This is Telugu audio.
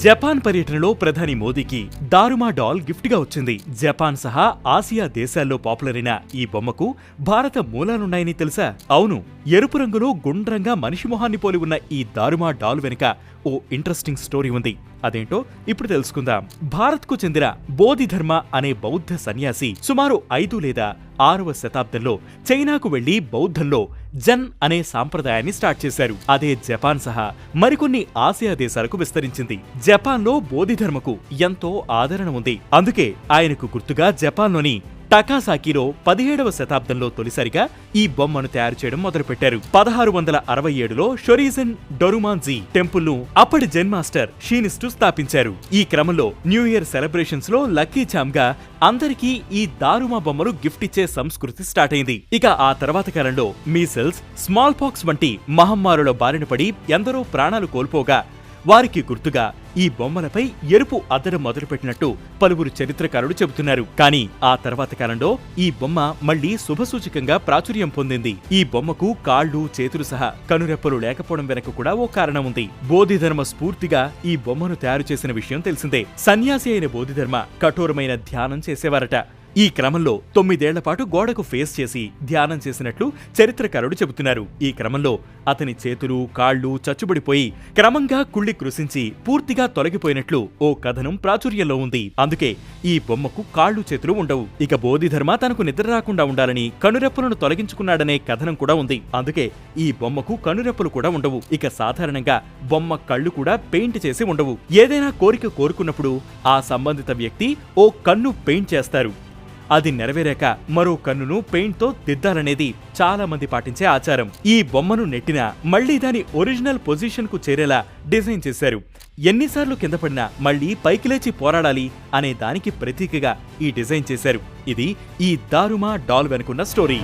జపాన్ పర్యటనలో ప్రధాని మోదీకి దారుమా డాల్ గిఫ్ట్ గా వచ్చింది. జపాన్ సహా ఆసియా దేశాల్లో పాపులర్ అయిన ఈ బొమ్మకు భారత మూలాలున్నాయని తెలుసా? అవును, ఎరుపు రంగులో గుండ్రంగా మనిషి మొహాన్ని పోలి ఉన్న ఈ దారుమా డాల్ వెనుక ఓ ఇంట్రెస్టింగ్ స్టోరీ ఉంది. అదేంటో ఇప్పుడు తెలుసుకుందాం. భారత్కు చెందిన బోధిధర్మ అనే బౌద్ధ సన్యాసి సుమారు 5 లేదా 6వ శతాబ్దంలో చైనాకు వెళ్లి బౌద్ధంలో జన్ అనే సాంప్రదాయాన్ని స్టార్ట్ చేశారు. అదే జపాన్ సహా మరికొన్ని ఆసియా దేశాలకు విస్తరించింది. జపాన్లో బోధిధర్మకు ఎంతో ఆదరణ ఉంది. అందుకే ఆయనకు గుర్తుగా జపాన్లోని టకాసాకిలో 17వ శతాబ్దంలో తొలిసారిగా ఈ బొమ్మను తయారు చేయడం మొదలుపెట్టారు. 1667లో షొరీజన్ డొరుమాన్జీ టెంపుల్ ను అప్పటి జెన్ మాస్టర్ షీనిస్టు స్థాపించారు. ఈ క్రమంలో న్యూ ఇయర్ సెలబ్రేషన్స్ లో లక్కీ చామ్ గా అందరికీ ఈ దారుమా బొమ్మను గిఫ్ట్ ఇచ్చే సంస్కృతి స్టార్ట్ అయింది. ఇక ఆ తర్వాత కాలంలో మీసెల్స్, స్మాల్ పాక్స్ వంటి మహమ్మారుల బారిన పడి ఎందరో ప్రాణాలు కోల్పోగా వారికి గుర్తుగా ఈ బొమ్మలపై ఎరుపు అద్దడం మొదలుపెట్టినట్టు పలువురు చరిత్రకారులు చెబుతున్నారు. కానీ ఆ తర్వాత కాలంలో ఈ బొమ్మ మళ్లీ శుభసూచకంగా ప్రాచుర్యం పొందింది. ఈ బొమ్మకు కాళ్లు, చేతులు సహా కనురెప్పలు లేకపోవడం వెనక కూడా ఓ కారణం ఉంది. బోధిధర్మ స్ఫూర్తిగా ఈ బొమ్మను తయారు చేసిన విషయం తెలిసిందే. సన్యాసి అయిన బోధిధర్మ కఠోరమైన ధ్యానం చేసేవారట. ఈ క్రమంలో 9 ఏళ్ల పాటు గోడకు ఫేస్ చేసి ధ్యానం చేసినట్లు చరిత్రకారుడు చెబుతున్నారు. ఈ క్రమంలో అతని చేతులు, కాళ్లు చచ్చుబడిపోయి క్రమంగా కుళ్లి కృషించి పూర్తిగా తొలగిపోయినట్లు ఓ కథనం ప్రాచుర్యంలో ఉంది. అందుకే ఈ బొమ్మకు కాళ్లు, చేతులు ఉండవు. ఇక బోధిధర్మ తనకు నిద్ర రాకుండా ఉండాలని కనురెప్పలను తొలగించుకున్నాడనే కథనం కూడా ఉంది. అందుకే ఈ బొమ్మకు కనురెప్పలు కూడా ఉండవు. ఇక సాధారణంగా బొమ్మ కళ్ళు కూడా పెయింట్ చేసి ఉండవు. ఏదైనా కోరిక కోరుకున్నప్పుడు ఆ సంబంధిత వ్యక్తి ఓ కన్ను పెయింట్ చేస్తారు. అది నెరవేరాక మరో కన్నును పెయింట్ తో దిద్దాలనేది చాలా మంది పాటించే ఆచారం. ఈ బొమ్మను నెట్టినా మళ్లీ దాని ఒరిజినల్ పొజిషన్ కు చేరేలా డిజైన్ చేశారు. ఎన్నిసార్లు కింద పడినా మళ్లీ పైకి లేచి పోరాడాలి అనే దానికి ప్రతీకగా ఈ డిజైన్ చేశారు. ఇది ఈ దారుమా డాల్ వెనుకున్న స్టోరీ.